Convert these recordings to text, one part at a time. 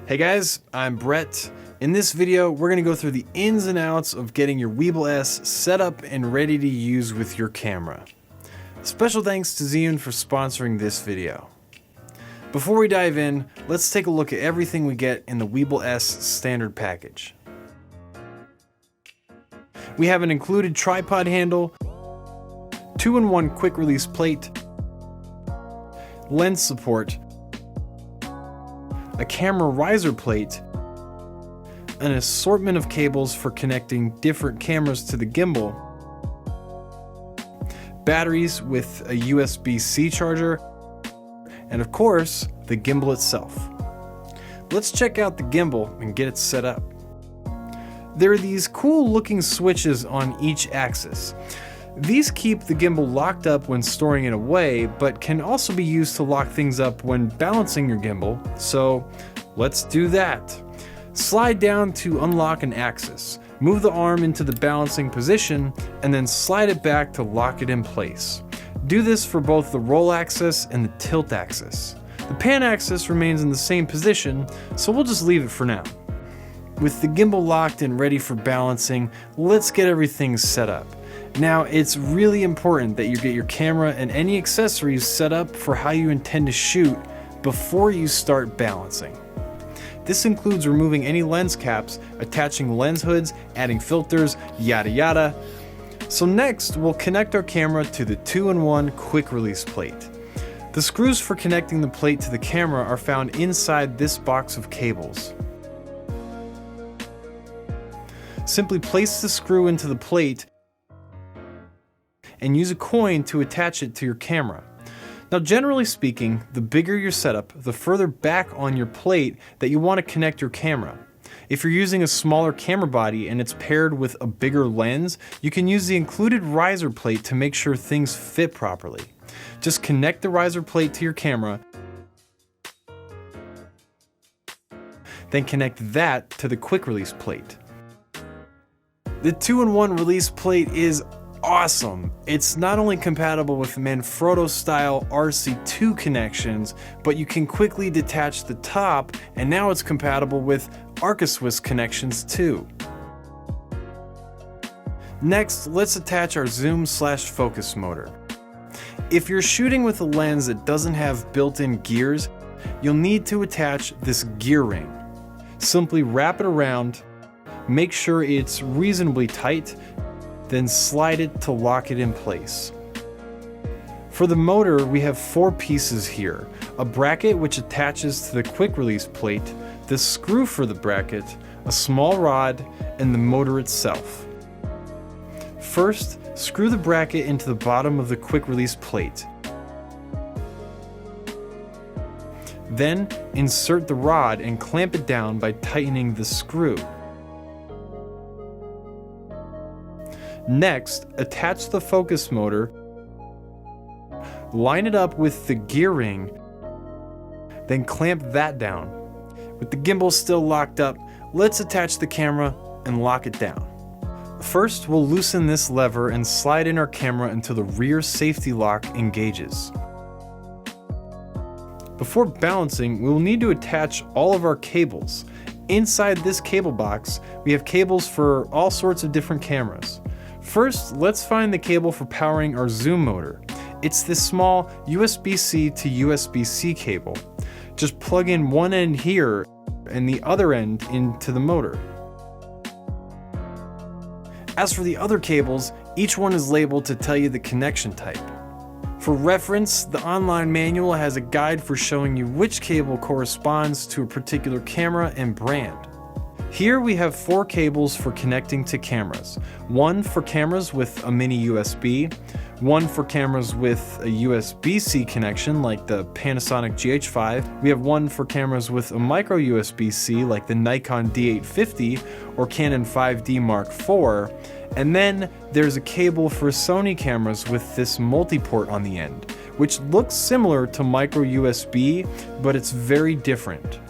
Hey guys, I'm Brett. In this video, we're going to go through the ins and outs of getting your WEEBILL-S set up and ready to use with your camera. Special thanks to Zhiyun for sponsoring this video. Before we dive in, let's take a look at everything we get in the WEEBILL-S standard package. We have an included tripod handle, 2-in-1 quick release plate, lens support, a camera riser plate, an assortment of cables for connecting different cameras to the gimbal, batteries with a USB-C charger, and of course, the gimbal itself. Let's check out the gimbal and get it set up. There are these cool looking switches on each axis. These keep the gimbal locked up when storing it away, but can also be used to lock things up when balancing your gimbal, so let's do that. Slide down to unlock an axis, move the arm into the balancing position, and then slide it back to lock it in place. Do this for both the roll axis and the tilt axis. The pan axis remains in the same position, so we'll just leave it for now. With the gimbal locked and ready for balancing, let's get everything set up. Now, it's really important that you get your camera and any accessories set up for how you intend to shoot before you start balancing. This includes removing any lens caps, attaching lens hoods, adding filters, yada yada. So next, we'll connect our camera to the 2-in-1 quick release plate. The screws for connecting the plate to the camera are found inside this box of cables. Simply place the screw into the plate and use a coin to attach it to your camera. Now, generally speaking, the bigger your setup, the further back on your plate that you want to connect your camera. If you're using a smaller camera body and it's paired with a bigger lens, you can use the included riser plate to make sure things fit properly. Just connect the riser plate to your camera, then connect that to the quick release plate. The 2-in-1 release plate is awesome. It's not only compatible with Manfrotto style RC2 connections, but you can quickly detach the top, and now it's compatible with Arca-Swiss connections too. Next, let's attach our zoom/focus motor. If you're shooting with a lens that doesn't have built-in gears, you'll need to attach this gear ring. Simply wrap it around, make sure it's reasonably tight, then slide it to lock it in place. For the motor, we have 4 pieces here: a bracket which attaches to the quick release plate, the screw for the bracket, a small rod, and the motor itself. First, screw the bracket into the bottom of the quick release plate. Then, insert the rod and clamp it down by tightening the screw. Next, attach the focus motor, line it up with the gear ring, then clamp that down. With the gimbal still locked up, let's attach the camera and lock it down. First, we'll loosen this lever and slide in our camera until the rear safety lock engages. Before balancing, we will need to attach all of our cables. Inside this cable box, we have cables for all sorts of different cameras. First, let's find the cable for powering our zoom motor. It's this small USB-C to USB-C cable. Just plug in one end here and the other end into the motor. As for the other cables, each one is labeled to tell you the connection type. For reference, the online manual has a guide for showing you which cable corresponds to a particular camera and brand. Here we have 4 cables for connecting to cameras. One for cameras with a mini USB, one for cameras with a USB-C connection like the Panasonic GH5. We have one for cameras with a micro USB-C like the Nikon D850 or Canon 5D Mark IV. And then there's a cable for Sony cameras with this multi-port on the end, which looks similar to micro USB, but it's very different.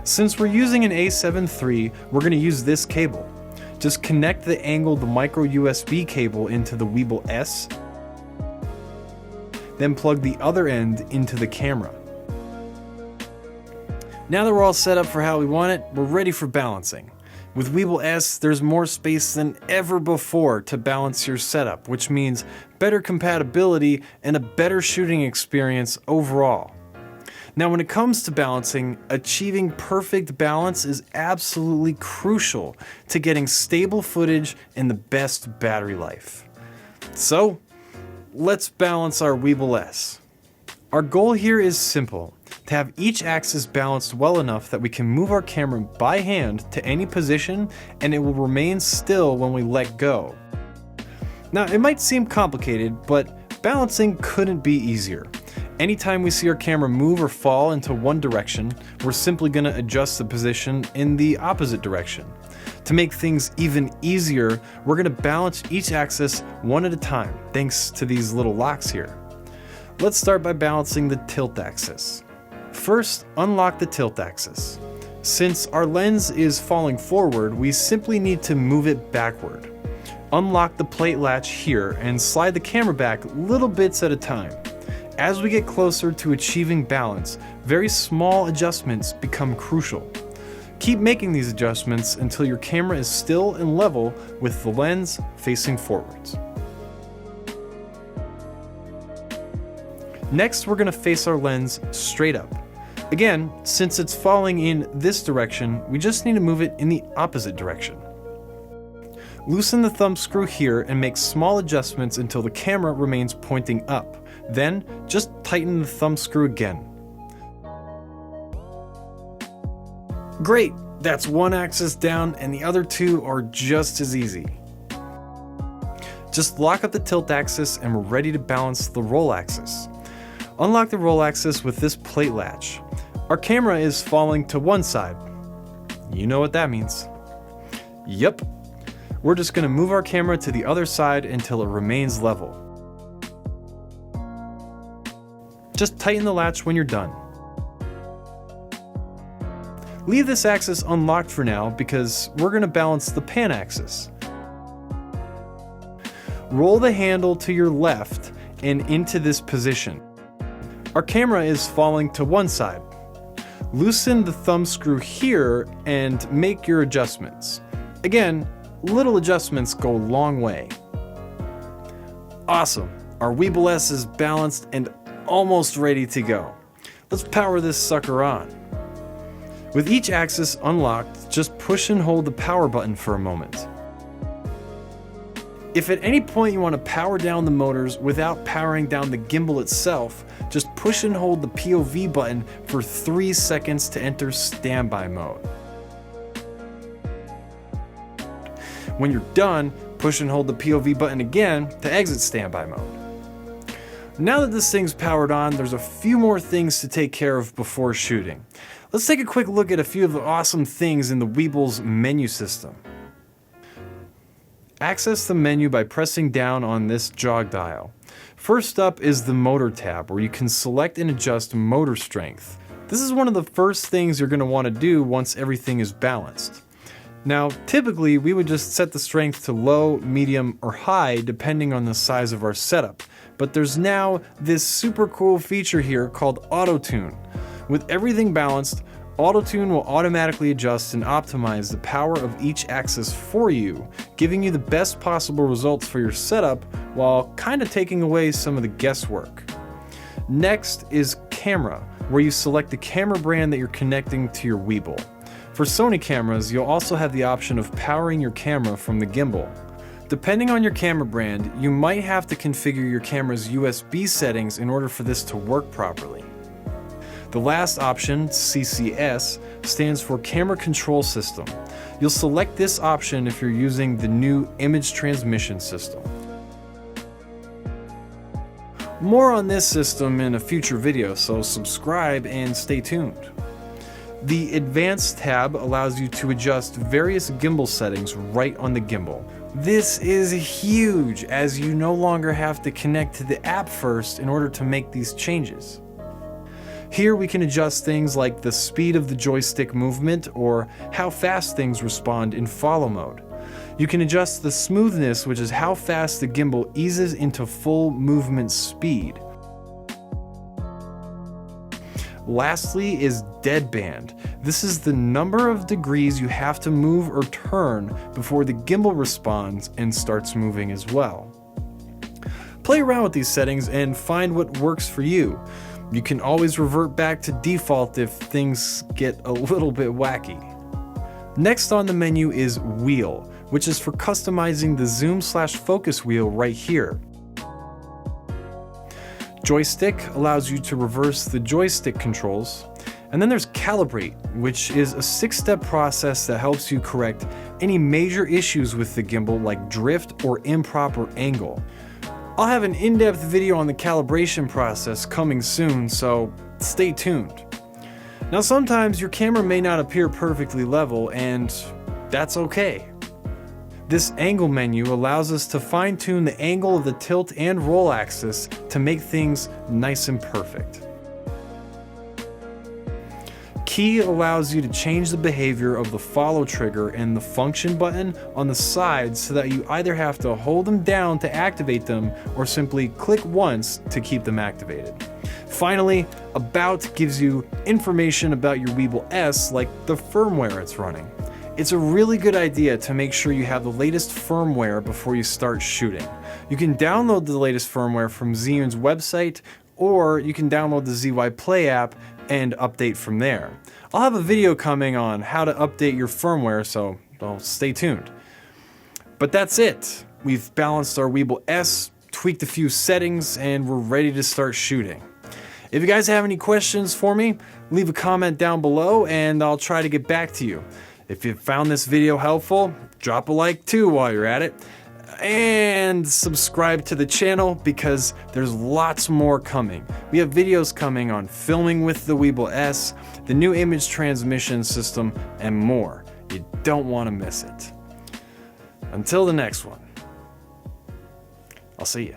Since we're using an A7 III, we're going to use this cable. Just connect the angled micro USB cable into the WEEBILL-S, then plug the other end into the camera. Now that we're all set up for how we want it, we're ready for balancing. With WEEBILL-S, there's more space than ever before to balance your setup, which means better compatibility and a better shooting experience overall. Now, when it comes to balancing, achieving perfect balance is absolutely crucial to getting stable footage and the best battery life. So, let's balance our WEEBILL-S. Our goal here is simple: to have each axis balanced well enough that we can move our camera by hand to any position and it will remain still when we let go. Now, it might seem complicated, but balancing couldn't be easier. Anytime we see our camera move or fall into one direction, we're simply going to adjust the position in the opposite direction. To make things even easier, we're going to balance each axis one at a time, thanks to these little locks here. Let's start by balancing the tilt axis. First, unlock the tilt axis. Since our lens is falling forward, we simply need to move it backward. Unlock the plate latch here and slide the camera back little bits at a time. As we get closer to achieving balance, very small adjustments become crucial. Keep making these adjustments until your camera is still and level with the lens facing forwards. Next, we're going to face our lens straight up. Again, since it's falling in this direction, we just need to move it in the opposite direction. Loosen the thumb screw here and make small adjustments until the camera remains pointing up. Then, just tighten the thumb screw again. Great! That's one axis down and the other two are just as easy. Just lock up the tilt axis and we're ready to balance the roll axis. Unlock the roll axis with this plate latch. Our camera is falling to one side. You know what that means. Yep. We're just going to move our camera to the other side until it remains level. Just tighten the latch when you're done. Leave this axis unlocked for now because we're going to balance the pan axis. Roll the handle to your left and into this position. Our camera is falling to one side. Loosen the thumb screw here and make your adjustments. Again, little adjustments go a long way. Awesome! Our WEEBILL-S is balanced and almost ready to go. Let's power this sucker on. With each axis unlocked, just push and hold the power button for a moment. If at any point you want to power down the motors without powering down the gimbal itself, just push and hold the POV button for 3 seconds to enter standby mode. When you're done, push and hold the POV button again to exit standby mode. Now that this thing's powered on, there's a few more things to take care of before shooting. Let's take a quick look at a few of the awesome things in the Weebill's menu system. Access the menu by pressing down on this jog dial. First up is the motor tab, where you can select and adjust motor strength. This is one of the first things you're going to want to do once everything is balanced. Now, typically we would just set the strength to low, medium, or high depending on the size of our setup, but there's now this super cool feature here called Auto Tune. With everything balanced, Auto Tune will automatically adjust and optimize the power of each axis for you, giving you the best possible results for your setup while kind of taking away some of the guesswork. Next is Camera, where you select the camera brand that you're connecting to your Weebill. For Sony cameras, you'll also have the option of powering your camera from the gimbal. Depending on your camera brand, you might have to configure your camera's USB settings in order for this to work properly. The last option, CCS, stands for Camera Control System. You'll select this option if you're using the new image transmission system. More on this system in a future video, so subscribe and stay tuned. The Advanced tab allows you to adjust various gimbal settings right on the gimbal. This is huge, as you no longer have to connect to the app first in order to make these changes. Here we can adjust things like the speed of the joystick movement or how fast things respond in follow mode. You can adjust the smoothness, which is how fast the gimbal eases into full movement speed. Lastly is deadband. This is the number of degrees you have to move or turn before the gimbal responds and starts moving as well. Play around with these settings and find what works for you. You can always revert back to default if things get a little bit wacky. Next on the menu is wheel, which is for customizing the zoom/focus wheel right here. Joystick allows you to reverse the joystick controls. And then there's calibrate, which is a 6-step process that helps you correct any major issues with the gimbal like drift or improper angle. I'll have an in-depth video on the calibration process coming soon, so stay tuned. Now sometimes your camera may not appear perfectly level, and that's okay. This angle menu allows us to fine-tune the angle of the tilt and roll axis to make things nice and perfect. Key allows you to change the behavior of the follow trigger and the function button on the sides so that you either have to hold them down to activate them or simply click once to keep them activated. Finally, About gives you information about your WEEBILL-S, like the firmware it's running. It's a really good idea to make sure you have the latest firmware before you start shooting. You can download the latest firmware from Zhiyun's website, or you can download the ZY Play app and update from there. I'll have a video coming on how to update your firmware, so stay tuned. But that's it. We've balanced our WEEBILL-S, tweaked a few settings, and we're ready to start shooting. If you guys have any questions for me, leave a comment down below and I'll try to get back to you. If you found this video helpful, drop a like too while you're at it. And subscribe to the channel because there's lots more coming. We have videos coming on filming with the WEEBILL-S, the new image transmission system, and more. You don't want to miss it. Until the next one, I'll see you.